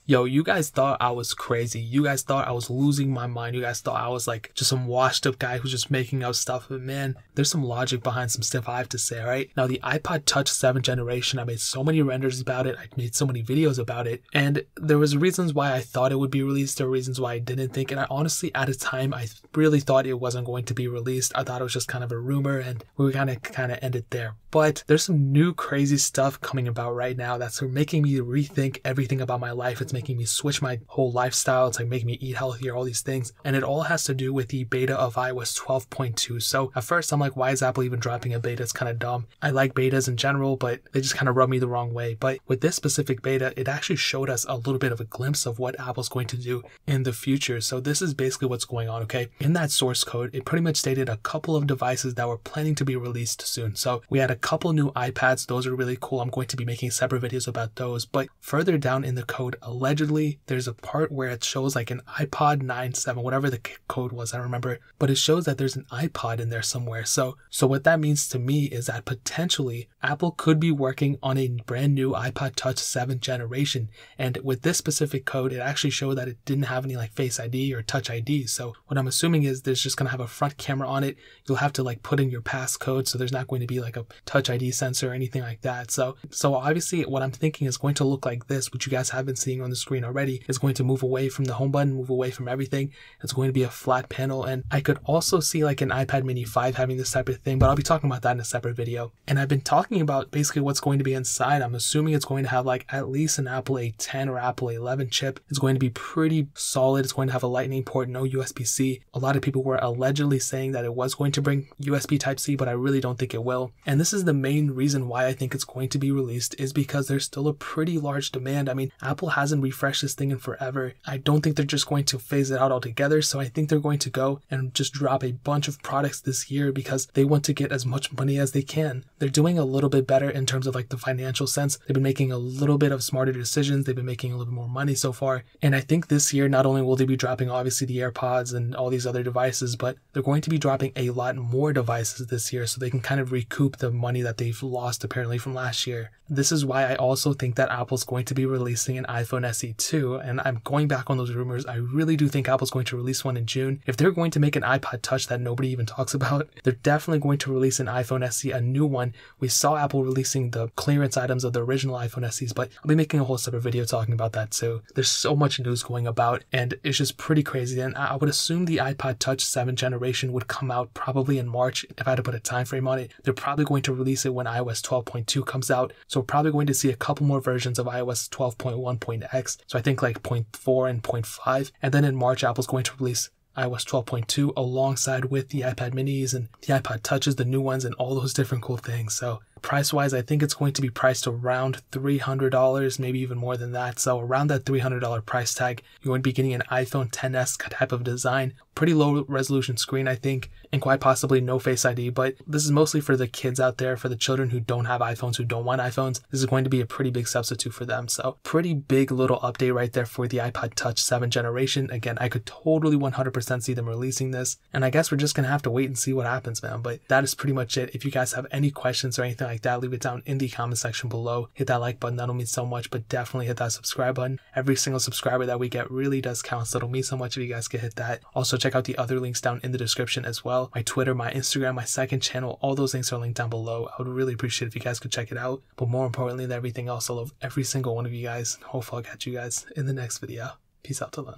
Yo, you guys thought I was crazy. You guys thought I was losing my mind. You guys thought I was like just some washed up guy who's just making up stuff. But man, there's some logic behind some stuff I have to say, right? Now, the iPod Touch 7th generation, I made so many renders about it. I made so many videos about it. And there was reasons why I thought it would be released. There were reasons why I didn't think. And I honestly, at a time, I really thought it wasn't going to be released. I thought it was just kind of a rumor and we were kind of ended there. But there's some new crazy stuff coming about right now that's making me rethink everything about my life. It's making me switch my whole lifestyle. It's like making me eat healthier, all these things. And it all has to do with the beta of iOS 12.2. So at first I'm like, why is Apple even dropping a beta? It's kind of dumb. I like betas in general, but they just kind of rub me the wrong way. But with this specific beta, it actually showed us a little bit of a glimpse of what Apple's going to do in the future. So this is basically what's going on, okay? In that source code, it pretty much stated a couple of devices that were planning to be released soon. So we had a couple new iPads. Those are really cool. I'm going to be making separate videos about those. But further down in the code, allegedly, there's a part where it shows like an iPod 9.7, whatever the code was, I don't remember. But it shows that there's an iPod in there somewhere. So what that means to me is that potentially Apple could be working on a brand new iPod Touch 7th generation. And with this specific code, it actually showed that it didn't have any like Face ID or Touch ID. So what I'm assuming is there's just going to have a front camera on it. You'll have to like put in your passcode. So there's not going to be like a Touch ID sensor or anything like that. So obviously what I'm thinking is going to look like this, which you guys have been seeing on the screen already, is going to move away from the home button, move away from everything. It's going to be a flat panel. And I could also see like an iPad mini 5 having this type of thing, but I'll be talking about that in a separate video. And I've been talking about basically what's going to be inside. I'm assuming it's going to have like at least an Apple A10 or Apple A11 chip. It's going to be pretty solid. It's going to have a Lightning port, no USB-C. A lot of people were allegedly saying that it was going to bring USB Type-C, but I really don't think it will. And this is the main reason why I think it's going to be released, is because there's still a pretty large demand. I mean, Apple hasn't refreshed this thing in forever. I don't think they're just going to phase it out altogether. So I think they're going to go and just drop a bunch of products this year because they want to get as much money as they can. They're doing a little bit better in terms of like the financial sense. They've been making a little bit of smarter decisions. They've been making a little bit more money so far. And I think this year, not only will they be dropping obviously the AirPods and all these other devices, but they're going to be dropping a lot more devices this year so they can kind of recoup the money that they've lost apparently from last year. This is why I also think that Apple's going to be releasing an iPhone SE 2, and I'm going back on those rumors. I really do think Apple's going to release one in June. If they're going to make an iPod Touch that nobody even talks about, they're definitely going to release an iPhone SE, a new one. We saw Apple releasing the clearance items of the original iPhone SEs, but I'll be making a whole separate video talking about that too. There's so much news going about, and it's just pretty crazy. And I would assume the iPod Touch 7th generation would come out probably in March. If I had to put a time frame on it, they're probably going to release it when iOS 12.2 comes out. So we're probably going to see a couple more versions of iOS 12.1.x. So I think like 0.4 and 0.5. And then in March, Apple's going to release iOS 12.2 alongside with the iPad minis and the iPod Touches, the new ones, and all those different cool things. So price-wise, I think it's going to be priced around $300, maybe even more than that. So around that $300 price tag, you're going to be getting an iPhone XS type of design. Pretty low resolution screen, I think, and quite possibly no Face ID, but this is mostly for the kids out there, for the children who don't have iPhones, who don't want iPhones. This is going to be a pretty big substitute for them. So pretty big little update right there for the iPod Touch 7th generation. Again, I could totally 100% see them releasing this, and I guess we're just going to have to wait and see what happens, man. But that is pretty much it. If you guys have any questions or anything like that, leave it down in the comment section below. Hit that like button, that'll mean so much, but definitely hit that subscribe button. Every single subscriber that we get really does count, so it'll mean so much if you guys could hit that. Also, check out the other links down in the description as well. My Twitter, my Instagram, my second channel, all those links are linked down below. I would really appreciate if you guys could check it out. But more importantly than everything else, I love every single one of you guys. Hopefully I'll catch you guys in the next video. Peace out till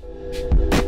then.